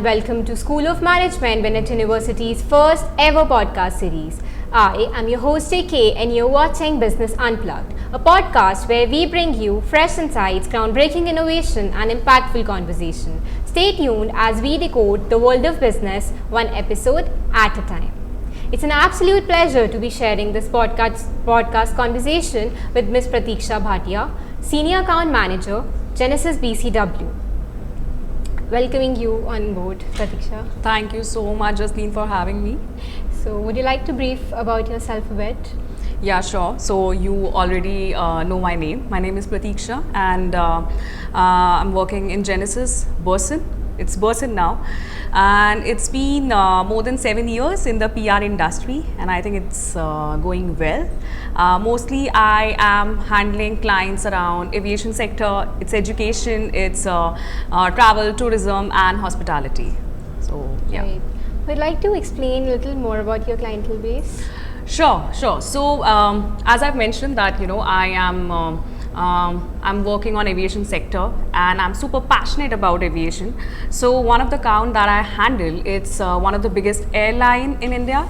welcome to School of Management, Bennett University's first ever podcast series. I am your host AK and you're watching Business Unplugged, a podcast where we bring you fresh insights, groundbreaking innovation and impactful conversation. Stay tuned as we decode the world of business one episode at a time. It's an absolute pleasure to be sharing this podcast conversation with Ms. Pratiksha Bhatia, Senior Account Manager, Genesis BCW. Welcoming you on board, Pratiksha. Thank you so much, Jasleen, for having me. So, would you like to brief about yourself a bit? Yeah, sure. So you already know my name. My name is Pratiksha, and I'm working in Genesis, Burson. It's Burson now, and it's been more than 7 years in the PR industry, and I think it's going well. Mostly I am handling clients around aviation sector, it's education, it's travel, tourism and hospitality. So yeah. Right. Would you like to explain a little more about your clientele base? Sure. So as I've mentioned that, I am I'm working on aviation sector and I'm super passionate about aviation. So one of the account that I handle, it's one of the biggest airline in India.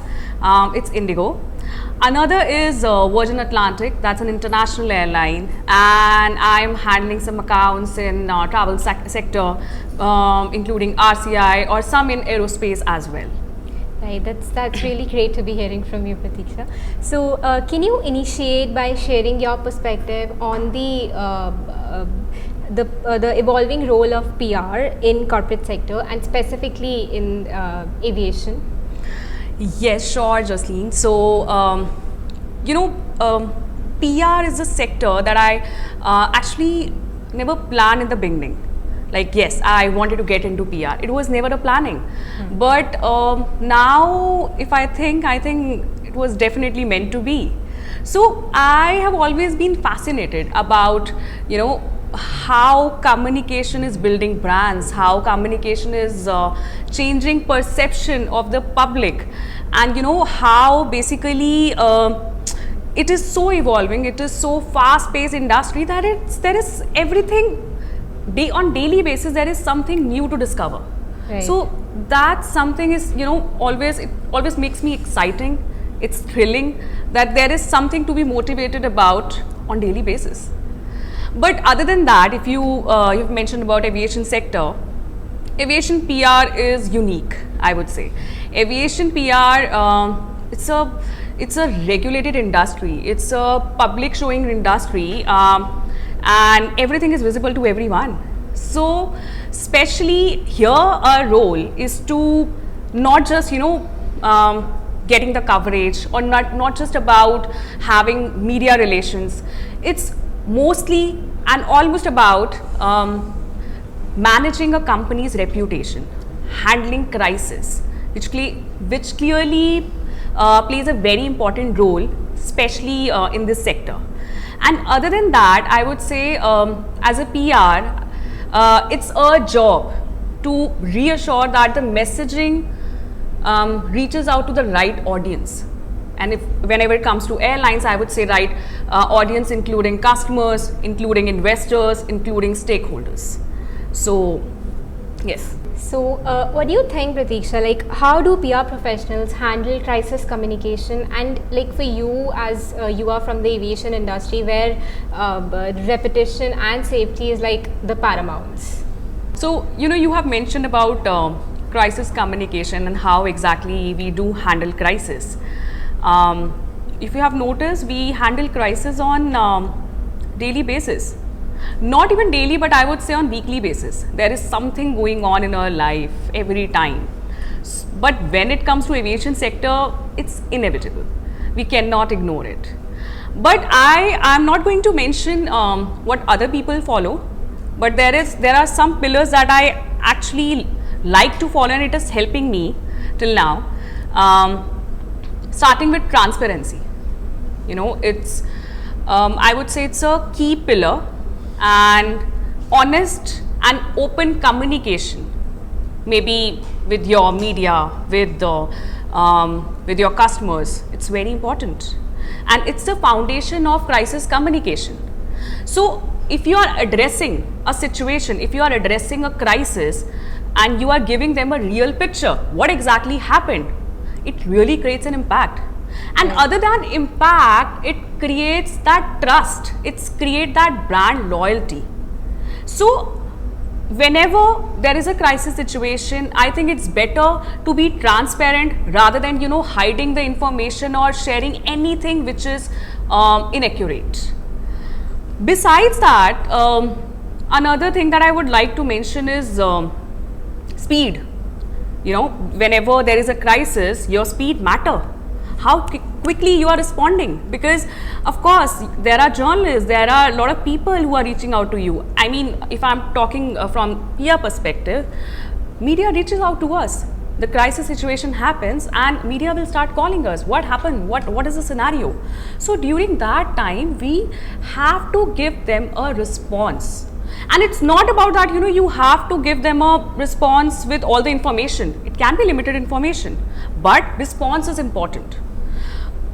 It's Indigo. Another is Virgin Atlantic, that's an international airline, and I'm handling some accounts in travel sector, including RCI or some in aerospace as well. Right, that's really great to be hearing from you, Pratiksha. So, can you initiate by sharing your perspective on the evolving role of PR in corporate sector and specifically in aviation? Yes, sure, Jasleen. So, PR is a sector that I actually never planned in the beginning. Like, yes, I wanted to get into PR. It was never a planning. But now, if I think it was definitely meant to be. So, I have always been fascinated about, how communication is building brands, how communication is changing perception of the public, and how basically it is so evolving, it is so fast-paced industry that there is everything on daily basis, there is something new to discover. Right. So that something is it always makes me exciting, it's thrilling that there is something to be motivated about on daily basis. But other than that, if you've mentioned about aviation sector, aviation PR is unique, I would say. Aviation PR, it's a regulated industry, it's a public showing industry, and everything is visible to everyone. So, especially here, our role is to not just getting the coverage or not just about having media relations. It's mostly and almost about managing a company's reputation, handling crisis, which clearly plays a very important role, especially in this sector. And other than that, I would say as a PR, it's a job to reassure that the messaging reaches out to the right audience. And whenever it comes to airlines, I would say right audience, including customers, including investors, including stakeholders. So, yes. So, what do you think, Pratiksha? Like, how do PR professionals handle crisis communication? And like for you, as you are from the aviation industry, where repetition and safety is like the paramounts. So, you have mentioned about crisis communication and how exactly we do handle crisis. If you have noticed, we handle crisis on daily basis. Not even daily, but I would say on weekly basis. There is something going on in our life every time. But when it comes to aviation sector, it's inevitable. We cannot ignore it. But I am not going to mention what other people follow, but there are some pillars that I actually like to follow, and it is helping me till now. Starting with transparency. It's I would say it's a key pillar, and honest and open communication, maybe with your media, with your customers, it's very important, and it's the foundation of crisis communication. So if you are addressing a situation, if you are addressing a crisis, and you are giving them a real picture, what exactly happened, it really creates an impact. And other than impact, it creates that trust, it's create that brand loyalty. So whenever there is a crisis situation, I think it's better to be transparent rather than hiding the information or sharing anything which is inaccurate. Besides that, another thing that I would like to mention is speed. Whenever there is a crisis, your speed matter. How quickly you are responding, because of course there are journalists, there are a lot of people who are reaching out to you. I mean, if I'm talking from PR perspective, media reaches out to us. The crisis situation happens and media will start calling us. What happened? What is the scenario? So during that time, we have to give them a response. And it's not about that, you have to give them a response with all the information. It can be limited information, but response is important.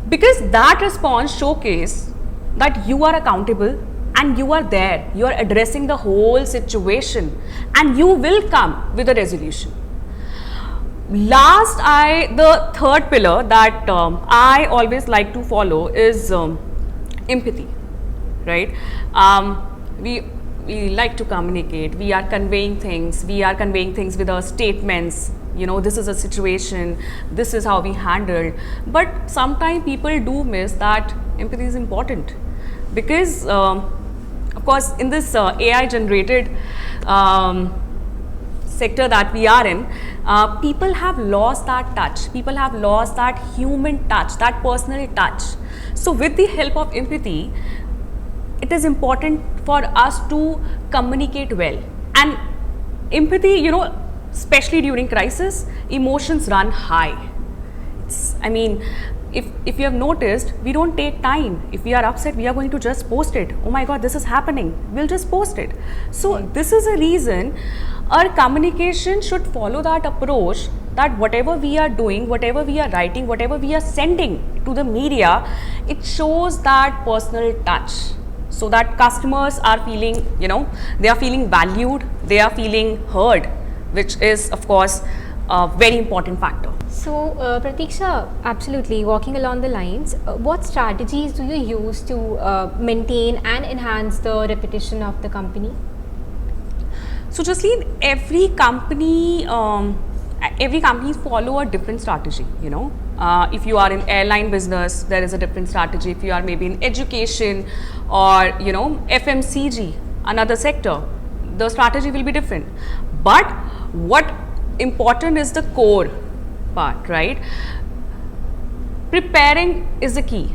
Because that response showcase that you are accountable and you are there, you are addressing the whole situation and you will come with a resolution. The third pillar that I always like to follow is empathy, right? We like to communicate, we are conveying things with our statements. This is a situation, this is how we handle. But sometimes people do miss that empathy is important, because of course in this AI generated sector that we are in, people have lost that touch, people have lost that human touch, that personal touch. So with the help of empathy, it is important for us to communicate well. And empathy, especially during crisis, emotions run high. If you have noticed, we don't take time. If we are upset, we are going to just post it. Oh my God, this is happening. We'll just post it. So this is a reason our communication should follow that approach, that whatever we are doing, whatever we are writing, whatever we are sending to the media, it shows that personal touch. So that customers are feeling, they are feeling valued, they are feeling heard, which is of course a very important factor. So, Pratiksha, absolutely, walking along the lines, what strategies do you use to maintain and enhance the reputation of the company? So, Jasleen, every company follow a different strategy, if you are in airline business, there is a different strategy. If you are maybe in education or, FMCG, another sector, the strategy will be different. But what important is the core part, right? Preparing is the key.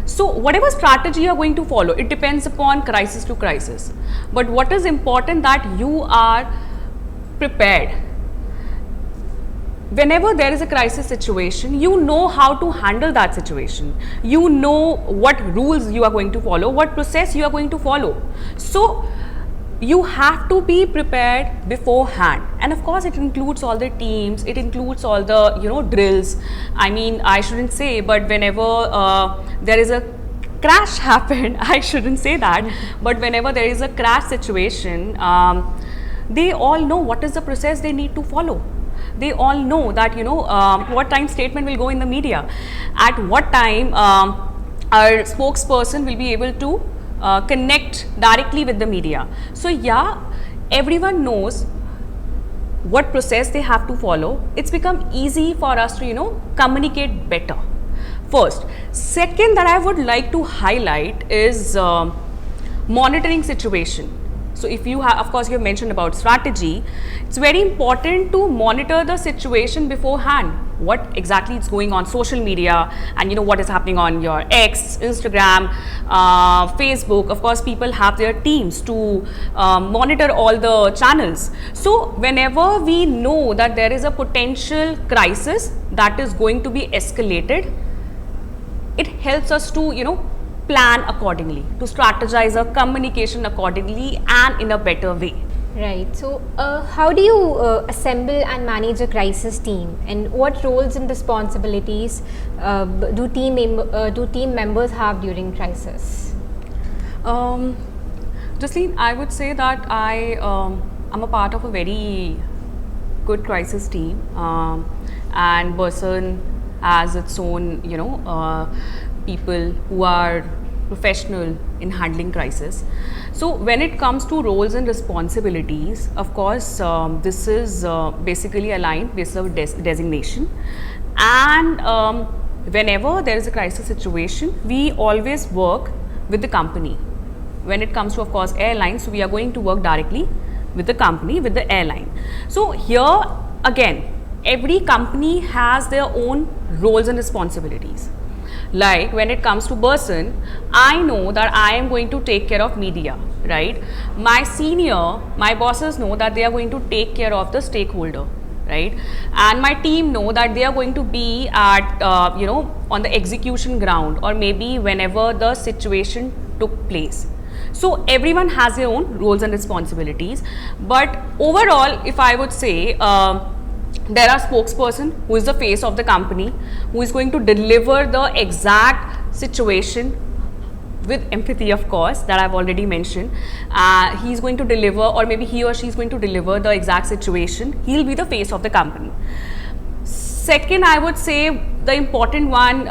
So whatever strategy you are going to follow, it depends upon crisis to crisis. But what is important, that you are prepared. Whenever there is a crisis situation, you know how to handle that situation. You know what rules you are going to follow, what process you are going to follow. So you have to be prepared beforehand. And of course, it includes all the teams, it includes all the, drills. I shouldn't say, but whenever there is a crash happened, I shouldn't say that, but whenever there is a crash situation, they all know what is the process they need to follow. They all know that, what time statement will go in the media, at what time our spokesperson will be able to connect directly with the media. So yeah, everyone knows what process they have to follow. It's become easy for us to, communicate better. First. Second that I would like to highlight is monitoring situation. So if you have, of course, you have mentioned about strategy, it's very important to monitor the situation beforehand. What exactly is going on social media, and what is happening on your X, Instagram, Facebook. Of course, people have their teams to monitor all the channels. So whenever we know that there is a potential crisis that is going to be escalated, it helps us to, plan accordingly, to strategize our communication accordingly and in a better way. Right. So, how do you assemble and manage a crisis team, and what roles and responsibilities do team members have during crisis? Jasleen, I would say that I'm a part of a very good crisis team, and Berson has its own, people who are professional in handling crisis. So when it comes to roles and responsibilities, of course, this is basically aligned based on designation, and whenever there is a crisis situation, we always work with the company. When it comes to, of course, airlines, so we are going to work directly with the company, with the airline. So here again, every company has their own roles and responsibilities. Like when it comes to Berson, I know that I am going to take care of media, right? My bosses know that they are going to take care of the stakeholder, right? And my team know that they are going to be at, on the execution ground, or maybe whenever the situation took place. So everyone has their own roles and responsibilities. But overall, if I would say, there are spokesperson who is the face of the company, who is going to deliver the exact situation with empathy, of course, that I've already mentioned. He's going to deliver, or maybe he or she is going to deliver the exact situation. He'll be the face of the company. Second, I would say the important one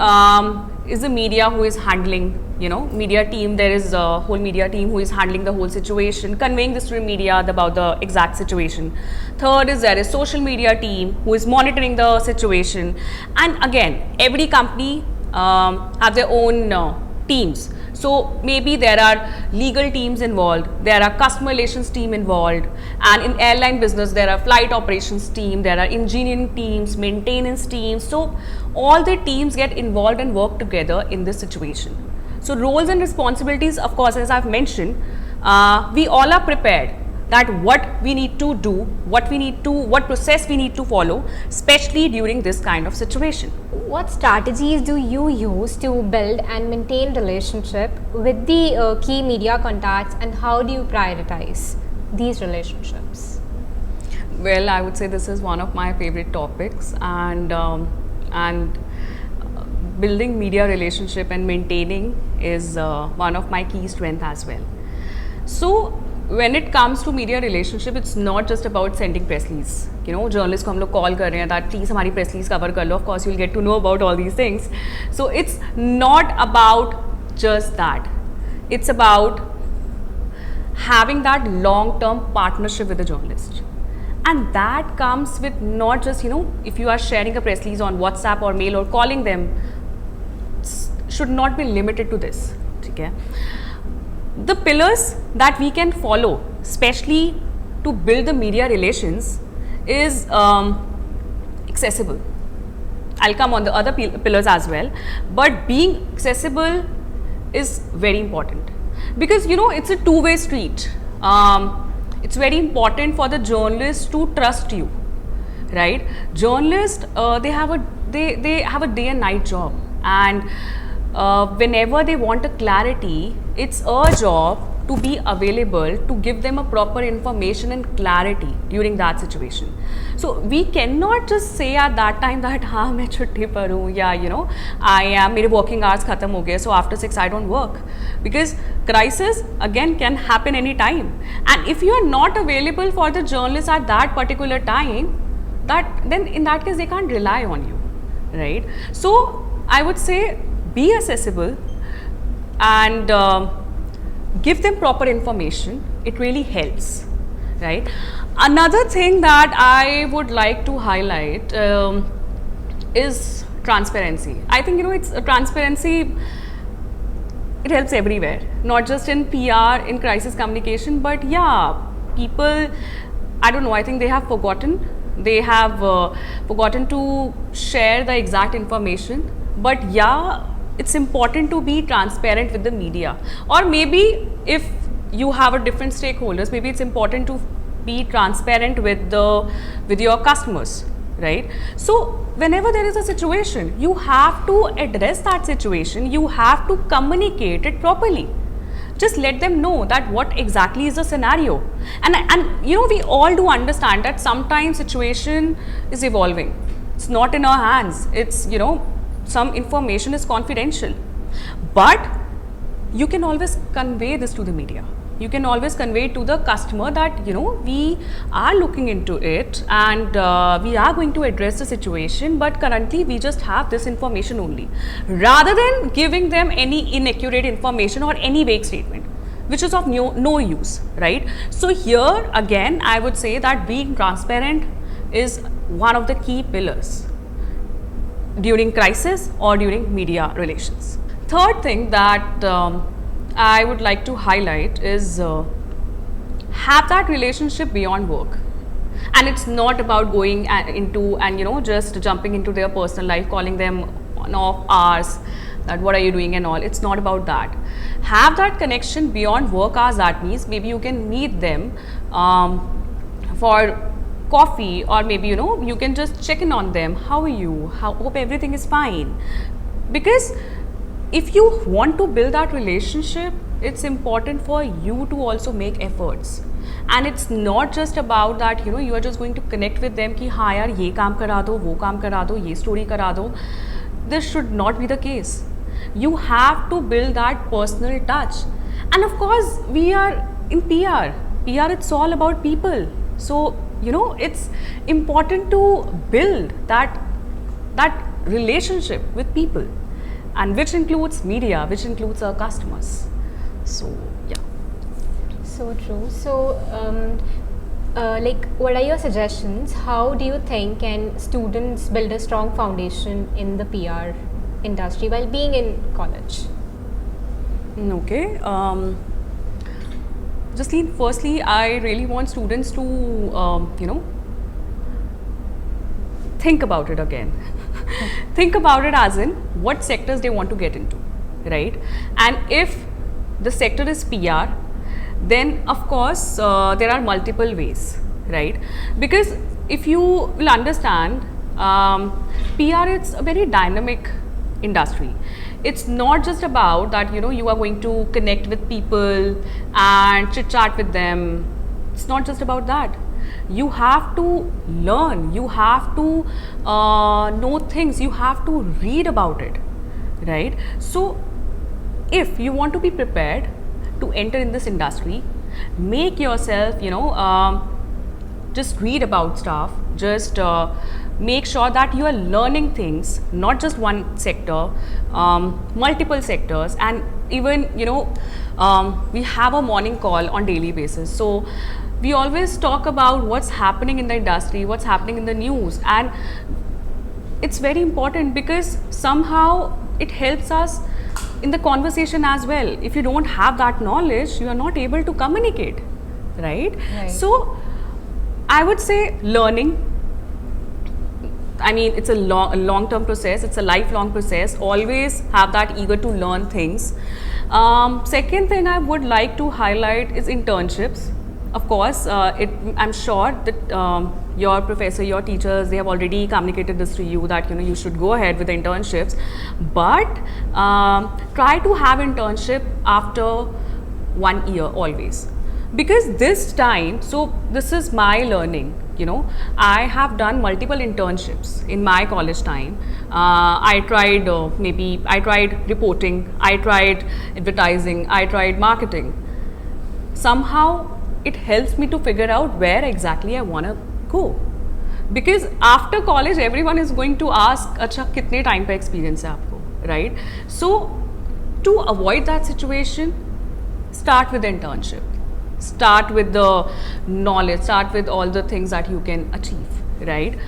is the media, who is handling, media team. There is a whole media team who is handling the whole situation, conveying this to the media about the exact situation. Third is there is social media team who is monitoring the situation. And again, every company have their own teams. So maybe there are legal teams involved, there are customer relations team involved, and in airline business there are flight operations team, there are engineering teams, maintenance teams. So all the teams get involved and work together in this situation. So roles and responsibilities, of course, as I've mentioned, we all are prepared that what we need to do, what process we need to follow, especially during this kind of situation. What strategies do you use to build and maintain relationship with the key media contacts, and how do you prioritize these relationships? Well, I would say this is one of my favorite topics, and building media relationship and maintaining is one of my key strengths as well. So when it comes to media relationship, it's not just about sending press release. Journalists को हम लोग call कर रहे हैं that please हमारी press release cover कर लो. Of course, you'll get to know about all these things. So it's not about just that. It's about having that long-term partnership with the journalist. And that comes with not just, if you are sharing a press release on WhatsApp or mail or calling them, should not be limited to this. Okay? The pillars that we can follow, especially to build the media relations, is accessible. I'll come on the other pillars as well, but being accessible is very important, because it's a two-way street. It's very important for the journalist to trust you, right? Journalists, they have a day and night job, and whenever they want a clarity, it's a job to be available to give them a proper information and clarity during that situation. So we cannot just say at that time that हाँ मैं छुट्टी पर हूँ, या I am, मेरे working hours खत्म हो गए, so after 6 I don't work, because crisis again can happen any time, and if you are not available for the journalist at that particular time, then in that case they can't rely on you, right? So I would say be accessible and give them proper information. It really helps, right? Another thing that I would like to highlight is transparency. I think it's transparency. It helps everywhere, not just in PR, in crisis communication, but yeah, people, I don't know, I think they have forgotten. They have forgotten to share the exact information. But yeah, it's important to be transparent with the media, or maybe if you have a different stakeholders, maybe it's important to be transparent with your customers, right? So whenever there is a situation, you have to address that situation, you have to communicate it properly. Just let them know that what exactly is the scenario, and we all do understand that sometimes situation is evolving. It's not in our hands. It's some information is confidential, but you can always convey this to the media. You can always convey to the customer that, you know, we are looking into it and we are going to address the situation, but currently we just have this information only, rather than giving them any inaccurate information or any vague statement, which is of no use, right? So here again, I would say that being transparent is one of the key pillars during crisis or during media relations. Third thing that I would like to highlight is have that relationship beyond work. And it's not about going into and, you know, just jumping into their personal life, calling them on off hours, that what are you doing and all. It's not about that. Have that connection beyond work hours. That means maybe you can meet them for coffee, or maybe, you know, you can just check in on them. How are you? Hope everything is fine. Because if you want to build that relationship, it's important for you to also make efforts. And it's not just about that, you know, you are just going to connect with them ki हाँ यार ये काम करा दो, वो काम करा दो, ये story करा दो. This should not be the case. You have to build that personal touch. And of course, we are in PR. PR, it's all about people. So, you know, it's important to build that relationship with people, and which includes media, which includes our customers. So yeah. So true. So, like, what are your suggestions? How do you think can students build a strong foundation in the PR industry while being in college? Okay. Justine, firstly, I really want students to, you know, think about it again. Think about it as in what sectors they want to get into, right? And if the sector is PR, then of course there are multiple ways, right? Because if you will understand, PR, it's a very dynamic industry. It's not just about that, you know, you are going to connect with people and chit chat with them. It's not just about that. You have to learn, you have to know things, you have to read about it, right? So if you want to be prepared to enter in this industry, make yourself, you know, just read about stuff, just make sure that you are learning things, not just one sector, multiple sectors. And even, you know, we have a morning call on daily basis, so we always talk about what's happening in the industry, what's happening in the news, and it's very important because somehow it helps us in the conversation as well. If you don't have that knowledge, you are not able to communicate, right? So I would say learning. I mean, it's a long-term process, it's a lifelong process. Always have that eager to learn things. Second thing I would like to highlight is internships. Of course, I'm sure that your professor, your teachers, they have already communicated this to you that, you know, you should go ahead with the internships, but try to have internship after 1 year always, because this time, so this is my learning, you know, I have done multiple internships in my college time. I tried I tried reporting, I tried advertising, I tried marketing. Somehow it helps me to figure out where exactly I want to go, because after college everyone is going to ask, अच्छा कितने time पे experience है आपको, right? So to avoid that situation, start with internship, start with the knowledge, start with all the things that you can achieve, right?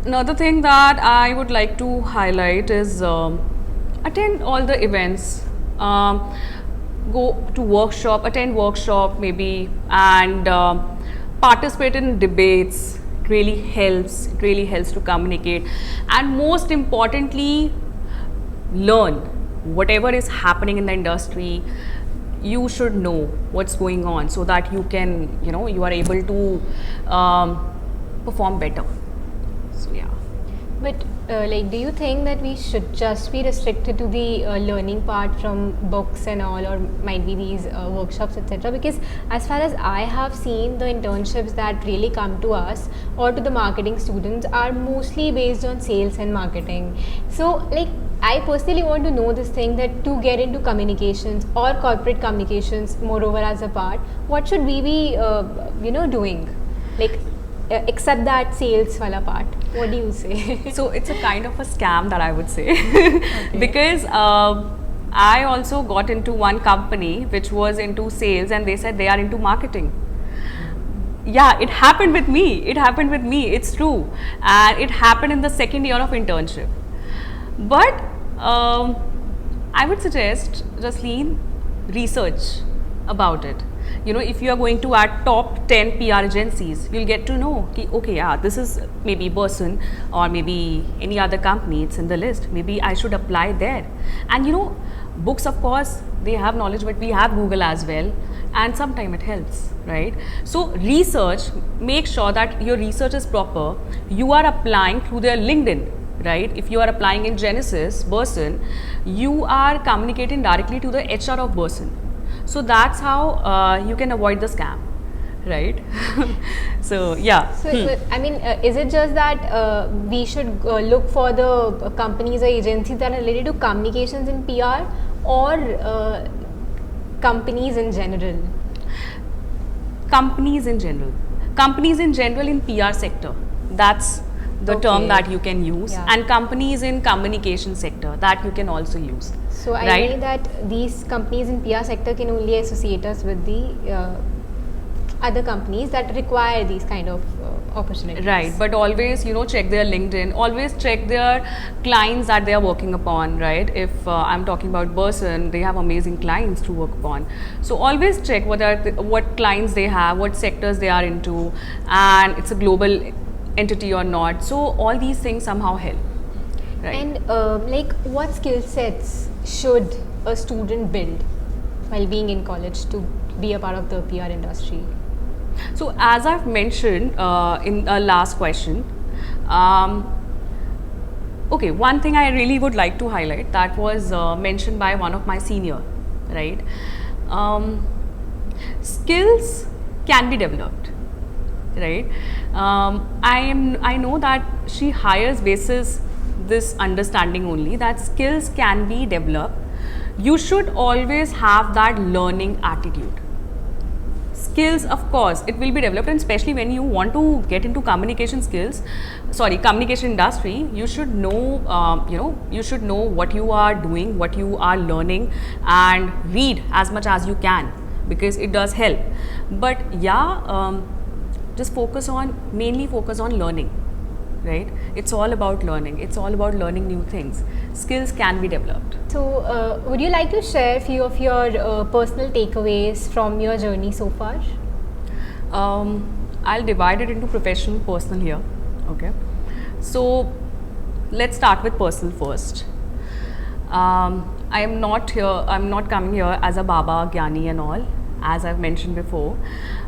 Another thing that I would like to highlight is attend all the events, go to workshop, attend workshop maybe, and participate in debates. It really helps to communicate, and most importantly, learn whatever is happening in the industry. You should know what's going on so that you can, you know, you are able to perform better. So yeah. But like, do you think that we should just be restricted to the learning part from books and all, or might be these workshops, etc.? Because as far as I have seen, the internships that really come to us or to the marketing students are mostly based on sales and marketing. So like, I personally want to know this thing, that to get into communications or corporate communications, moreover as a part, what should we be, doing? Like, except that sales wala part. What do you say? So it's a kind of a scam, that I would say, because I also got into one company which was into sales, and they said they are into marketing. Yeah, it happened with me. It's true, and it happened in the second year of internship. But I would suggest, Jasleen, research about it. You know, if you are going to our top 10 PR agencies, you'll get to know, ki, okay, yeah, this is maybe Burson or maybe any other company, it's in the list. Maybe I should apply there. And you know, books, of course, they have knowledge, but we have Google as well. And sometimes it helps, right? So research, make sure that your research is proper. You are applying through their LinkedIn, right? If you are applying in Genesis, Burson, you are communicating directly to the HR of Burson. So that's how you can avoid the scam, right? So yeah. So, I mean, is it just that we should look for the companies or agencies that are related to communications in PR, or companies in general? Companies in general in PR sector, that's the term that you can use. Yeah. And companies in communication sector, that you can also use. So I right? know that these companies in PR sector can only associate us with the other companies that require these kind of opportunities. Right, but always, you know, check their LinkedIn, always check their clients that they are working upon, right? If I'm talking about Burson, they have amazing clients to work upon. So always check what clients they have, what sectors they are into, and it's a global entity or not. So all these things somehow help. Right. And like, what skill sets should a student build while being in college to be a part of the PR industry? So as I've mentioned in the last question, okay, one thing I really would like to highlight that was mentioned by one of my senior, right? Skills can be developed, right? I know that she hires basis this understanding only, that skills can be developed. You should always have that learning attitude. Skills, of course, it will be developed, and especially when you want to get into communication industry, you should know, you should know what you are doing, what you are learning, and read as much as you can, because it does help. But yeah, just mainly focus on learning, right? It's all about learning. It's all about learning new things. Skills can be developed. So, would you like to share a few of your personal takeaways from your journey so far? I'll divide it into professional, personal here. Okay. So, let's start with personal first. I am not coming here as a Baba, Gyani and all, as I've mentioned before.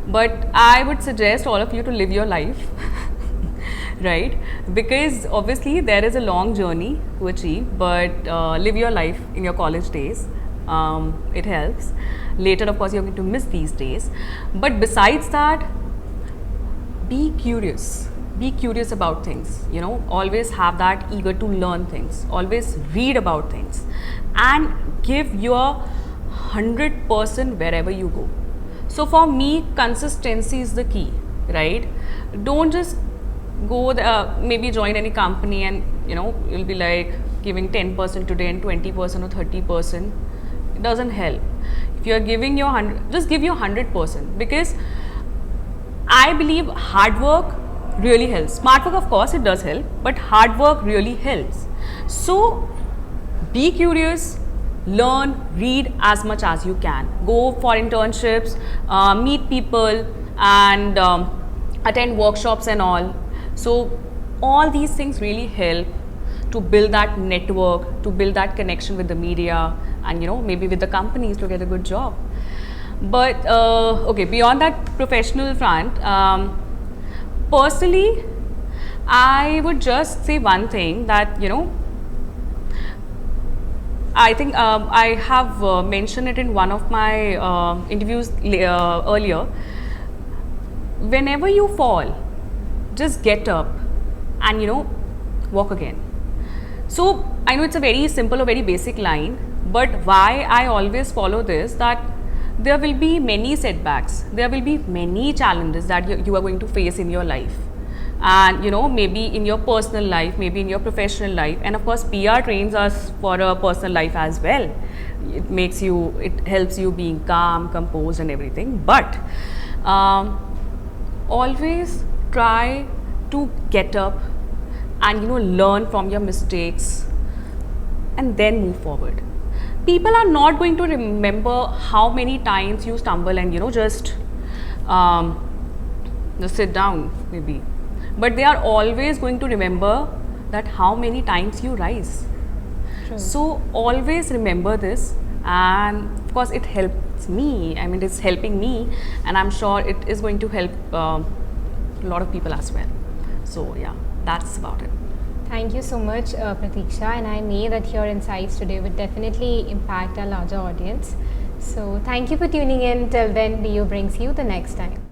But I would suggest all of you to live your life. Right, because obviously there is a long journey to achieve, but live your life in your college days. It helps. Later, of course, you're going to miss these days. But besides that, be curious. Be curious about things. You know, always have that eager to learn things. Always read about things, and give your 100% wherever you go. So for me, consistency is the key. Right? Don't just go maybe join any company and you'll be like giving 10% today and 20% or 30%. It doesn't help. If you're giving your 100, just give your 100%, because I believe hard work really helps. Smart work, of course, it does help, but hard work really helps. So be curious, learn, read as much as you can. Go for internships, meet people, and attend workshops and all. So all these things really help to build that network, to build that connection with the media, and maybe with the companies to get a good job. But okay, beyond that professional front, personally, I would just say one thing, that I think I have mentioned it in one of my interviews earlier. Whenever you fall, just get up and walk again. So I know it's a very simple or very basic line, but why I always follow this, that there will be many setbacks, there will be many challenges that you are going to face in your life, and maybe in your personal life, maybe in your professional life, and of course PR trains us for a personal life as well. It helps you being calm, composed and everything, but always try to get up and learn from your mistakes and then move forward. People are not going to remember how many times you stumble and just sit down maybe, but they are always going to remember that how many times you rise. True. So always remember this, and of course it helps me. I mean, it's helping me, and I'm sure it is going to help a lot of people as well. So yeah, that's about it. Thank you so much, Pratiksha, and I know that your insights today would definitely impact a larger audience. So thank you for tuning in. Till then, Leo brings you the next time.